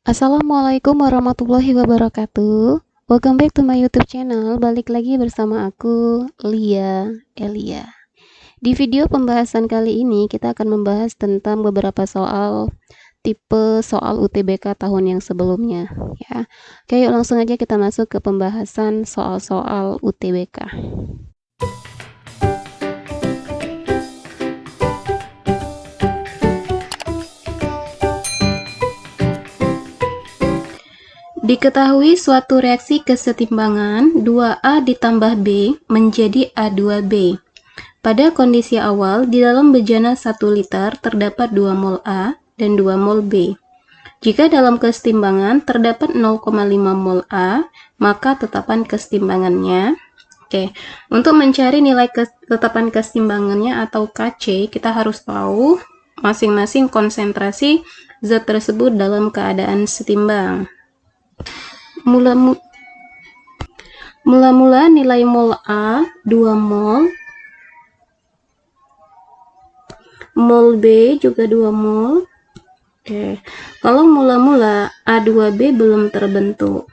Assalamualaikum warahmatullahi wabarakatuh. Welcome back to my YouTube channel. Balik lagi bersama aku, Lia Elia. Di video pembahasan kali ini kita akan membahas tentang beberapa soal tipe soal UTBK tahun yang sebelumnya ya. Oke, yuk langsung aja kita masuk ke pembahasan soal-soal UTBK. Diketahui suatu reaksi kesetimbangan 2A ditambah B menjadi A2B. Pada kondisi awal, di dalam bejana 1 liter terdapat 2 mol A dan 2 mol B. Jika dalam kesetimbangan terdapat 0,5 mol A, maka tetapan kesetimbangannya. Untuk mencari nilai tetapan kesetimbangannya atau KC, kita harus tahu masing-masing konsentrasi zat tersebut dalam keadaan setimbang. Mula-mula nilai mol A 2 mol, mol B juga 2 mol. Kalau mula-mula A2B belum terbentuk.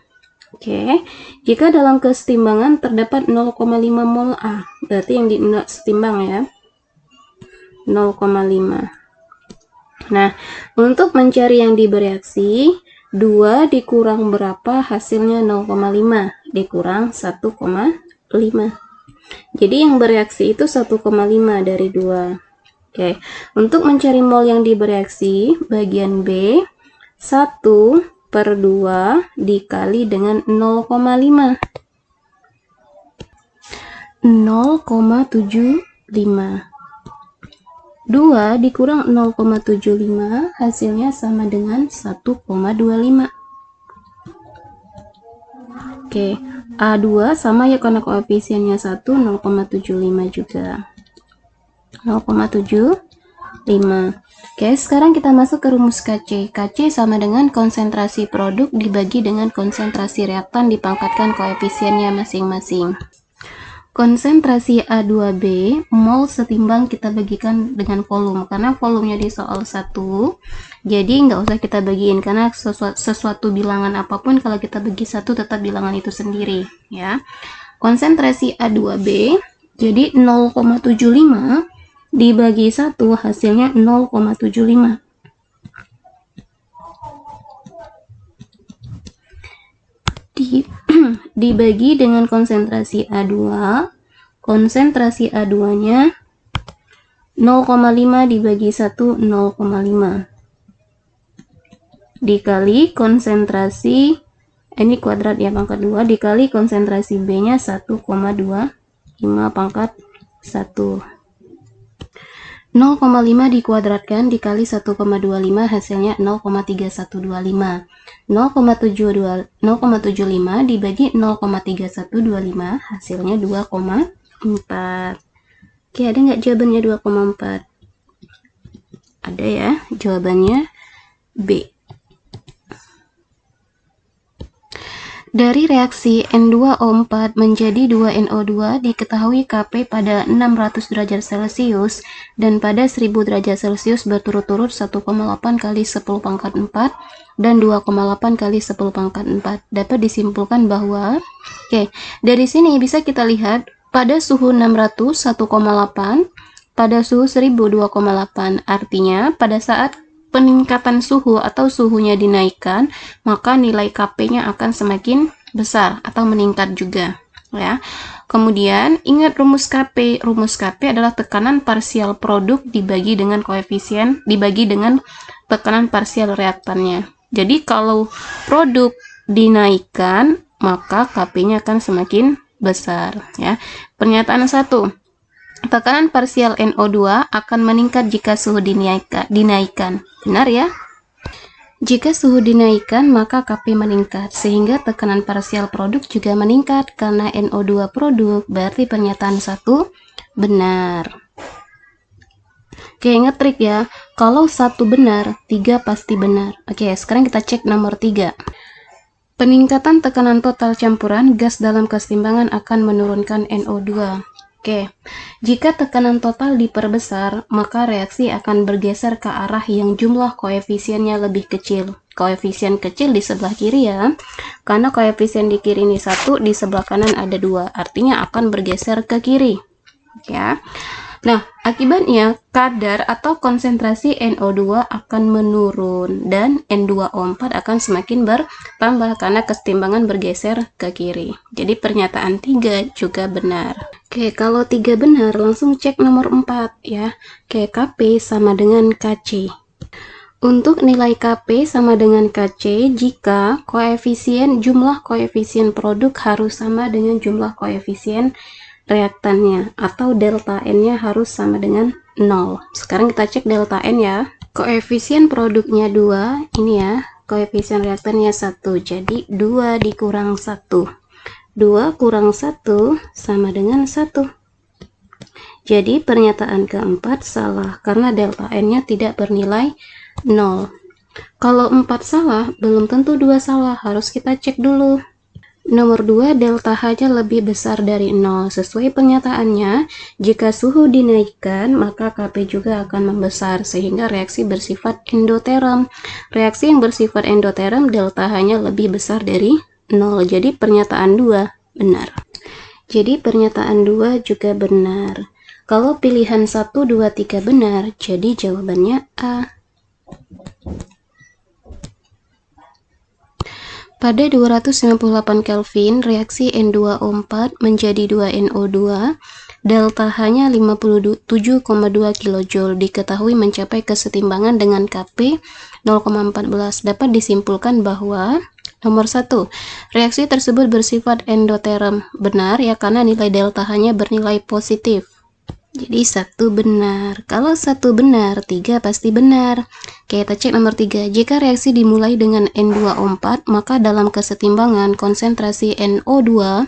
Jika dalam kesetimbangan terdapat 0,5 mol A, berarti yang disetimbang ya, 0,5. Nah, untuk mencari yang di bereaksi, 2 dikurang berapa hasilnya? 0,5 dikurang 1,5. Jadi yang bereaksi itu 1,5 dari 2. Untuk mencari mol yang di bereaksi, bagian B, 1/2 dikali dengan 0,5. 0,75. 2 dikurang 0,75 hasilnya sama dengan 1,25. A2 sama ya karena koefisiennya 1, 0,75 juga. 0,75. Sekarang kita masuk ke rumus KC. KC sama dengan konsentrasi produk dibagi dengan konsentrasi reaktan dipangkatkan koefisiennya masing-masing. Konsentrasi A2B, mol setimbang kita bagikan dengan volume, karena volumenya di soal 1, jadi nggak usah kita bagiin, karena sesuatu bilangan apapun kalau kita bagi 1 tetap bilangan itu sendiri ya. Konsentrasi A2B, jadi 0,75 dibagi 1 hasilnya 0,75. Dibagi dengan konsentrasi A2, konsentrasi A2-nya 0,5 dibagi 1, 0,5 dikali konsentrasi, ini kuadrat ya, pangkat 2, dikali konsentrasi B-nya 1,25 pangkat 1. 0,5 dikuadratkan dikali 1,25 hasilnya 0,3125. 0,75 dibagi 0,3125 hasilnya 2,4. Ada nggak jawabannya 2,4? Ada ya, jawabannya B. Dari reaksi N2O4 menjadi 2NO2 diketahui Kp pada 600 derajat Celcius dan pada 1000 derajat Celcius berturut-turut 1,8 kali 10 pangkat 4 dan 2,8 kali 10 pangkat 4. Dapat disimpulkan bahwa, dari sini bisa kita lihat pada suhu 600 1,8, pada suhu 1000 2,8. Artinya pada saat peningkatan suhu atau suhunya dinaikkan, maka nilai Kp-nya akan semakin besar atau meningkat juga ya. Kemudian ingat rumus Kp. Rumus Kp adalah tekanan parsial produk dibagi dengan koefisien dibagi dengan tekanan parsial reaktannya. Jadi kalau produk dinaikkan, maka Kp-nya akan semakin besar ya. Pernyataan 1. Tekanan parsial NO2 akan meningkat jika suhu dinaikkan. Benar ya? Jika suhu dinaikkan, maka Kp meningkat, sehingga tekanan parsial produk juga meningkat karena NO2 produk, berarti pernyataan 1 benar. Ingat trik ya, kalau 1 benar, 3 pasti benar. Sekarang kita cek nomor 3. Peningkatan tekanan total campuran gas dalam kesetimbangan akan menurunkan NO2. Oke, jika tekanan total diperbesar, maka reaksi akan bergeser ke arah yang jumlah koefisiennya lebih kecil. Koefisien kecil di sebelah kiri ya, karena koefisien di kiri ini 1, di sebelah kanan ada 2, artinya akan bergeser ke kiri. Ya. Nah, akibatnya kadar atau konsentrasi NO2 akan menurun dan N2O4 akan semakin bertambah karena kesetimbangan bergeser ke kiri. Jadi pernyataan 3 juga benar. Oke, kalau 3 benar, langsung cek nomor 4 ya. Oke, KP sama dengan KC. Untuk nilai KP sama dengan KC jika jumlah koefisien produk harus sama dengan jumlah koefisien reaktannya, atau delta N-nya harus sama dengan 0. Sekarang kita cek delta N ya. Koefisien produknya 2, ini ya. Koefisien reaktannya 1, jadi 2 dikurang 1. 2 kurang 1 sama dengan 1. Jadi pernyataan keempat salah, karena delta N-nya tidak bernilai 0. Kalau 4 salah, belum tentu 2 salah, harus kita cek dulu. Nomor 2, delta H-nya lebih besar dari 0. Sesuai pernyataannya, jika suhu dinaikkan, maka Kp juga akan membesar, sehingga reaksi bersifat endoterm. Reaksi yang bersifat endoterm, delta H-nya lebih besar dari 0. Jadi pernyataan 2 benar. Jadi pernyataan 2 juga benar. Kalau pilihan 1, 2, 3 benar, jadi jawabannya A. Pada 298 Kelvin, reaksi N2O4 menjadi 2NO2, delta H-nya 57,2 kJ, diketahui mencapai kesetimbangan dengan Kp 0,14. Dapat disimpulkan bahwa nomor 1, reaksi tersebut bersifat endoterm. Benar ya, karena nilai delta H-nya bernilai positif. Jadi 1 benar. Kalau 1 benar, 3 pasti benar. Oke, kita cek nomor 3. Jika reaksi dimulai dengan N2O4, maka dalam kesetimbangan konsentrasi NO2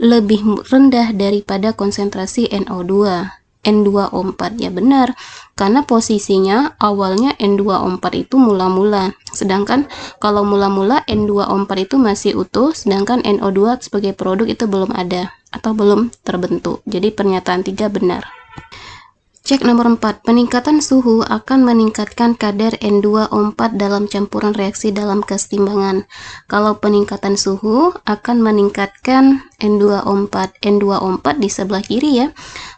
lebih rendah daripada konsentrasi NO2. N2O4 ya benar, karena posisinya awalnya N2O4 itu mula-mula. Sedangkan kalau mula-mula N2O4 itu masih utuh, sedangkan NO2 sebagai produk itu belum ada atau belum terbentuk. Jadi pernyataan 3 benar. Cek nomor 4. Peningkatan suhu akan meningkatkan kadar N2O4 dalam campuran reaksi dalam kesetimbangan. Kalau peningkatan suhu akan meningkatkan N2O4. N2O4 di sebelah kiri ya.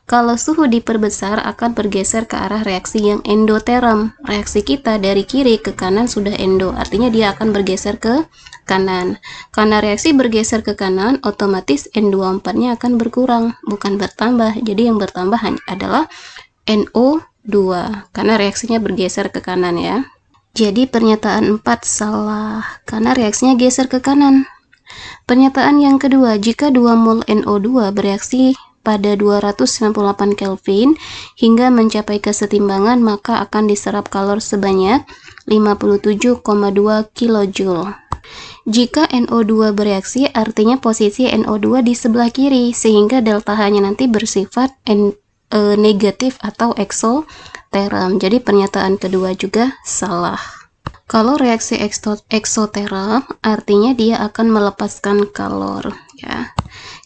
Kalau suhu diperbesar akan bergeser ke arah reaksi yang endoterm. Reaksi kita dari kiri ke kanan sudah endo, artinya dia akan bergeser ke kanan. Karena reaksi bergeser ke kanan, otomatis N2O4-nya akan berkurang, bukan bertambah. Jadi yang bertambah adalah NO2, karena reaksinya bergeser ke kanan ya. Jadi pernyataan 4 salah, karena reaksinya geser ke kanan. Pernyataan yang kedua, jika 2 mol NO2 bereaksi pada 298 Kelvin hingga mencapai kesetimbangan, maka akan diserap kalor sebanyak 57,2 kJ. Jika NO2 bereaksi, artinya posisi NO2 di sebelah kiri, sehingga delta H-nya nanti bersifat negatif atau eksoterm. Jadi pernyataan kedua juga salah. Kalau reaksi eksoterm, artinya dia akan melepaskan kalor ya.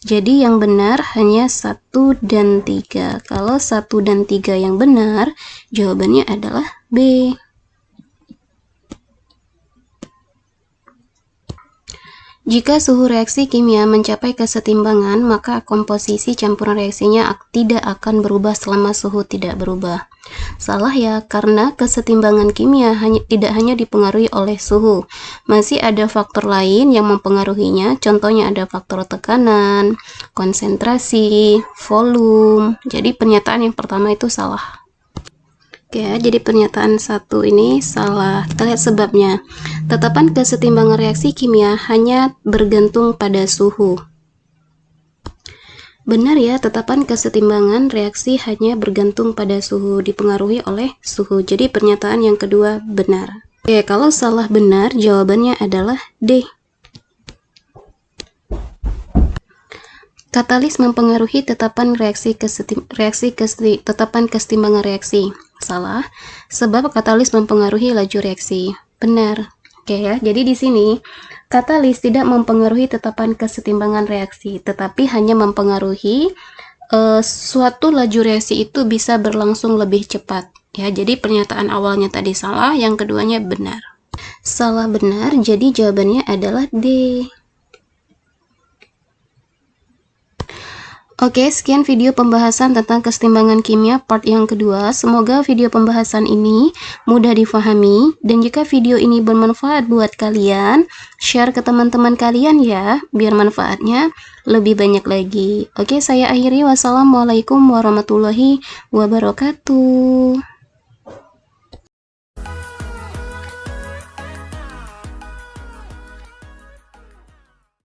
Jadi yang benar hanya 1 dan 3. Kalau 1 dan 3 yang benar, jawabannya adalah B. Jika suhu reaksi kimia mencapai kesetimbangan, maka komposisi campuran reaksinya tidak akan berubah selama suhu tidak berubah. Salah ya, karena kesetimbangan kimia tidak hanya dipengaruhi oleh suhu. Masih ada faktor lain yang mempengaruhinya, contohnya ada faktor tekanan, konsentrasi, volume. Jadi pernyataan yang pertama itu salah. Oke, jadi pernyataan 1 ini salah. Kita lihat sebabnya. Tetapan kesetimbangan reaksi kimia hanya bergantung pada suhu. Benar ya, tetapan kesetimbangan reaksi hanya bergantung pada suhu, dipengaruhi oleh suhu. Jadi pernyataan yang kedua benar. Oke, kalau salah benar, jawabannya adalah D. Katalis mempengaruhi tetapan tetapan kesetimbangan reaksi. Salah, sebab katalis mempengaruhi laju reaksi. Benar. Oke ya, jadi di sini katalis tidak mempengaruhi tetapan kesetimbangan reaksi, tetapi hanya mempengaruhi suatu laju reaksi itu bisa berlangsung lebih cepat. Ya, jadi pernyataan awalnya tadi salah, yang keduanya benar. Salah benar, jadi jawabannya adalah D. Oke, sekian video pembahasan tentang kesetimbangan kimia part yang kedua. Semoga video pembahasan ini mudah difahami, dan jika video ini bermanfaat buat kalian, share ke teman-teman kalian ya, biar manfaatnya lebih banyak lagi. Oke, saya akhiri. Wassalamualaikum warahmatullahi wabarakatuh.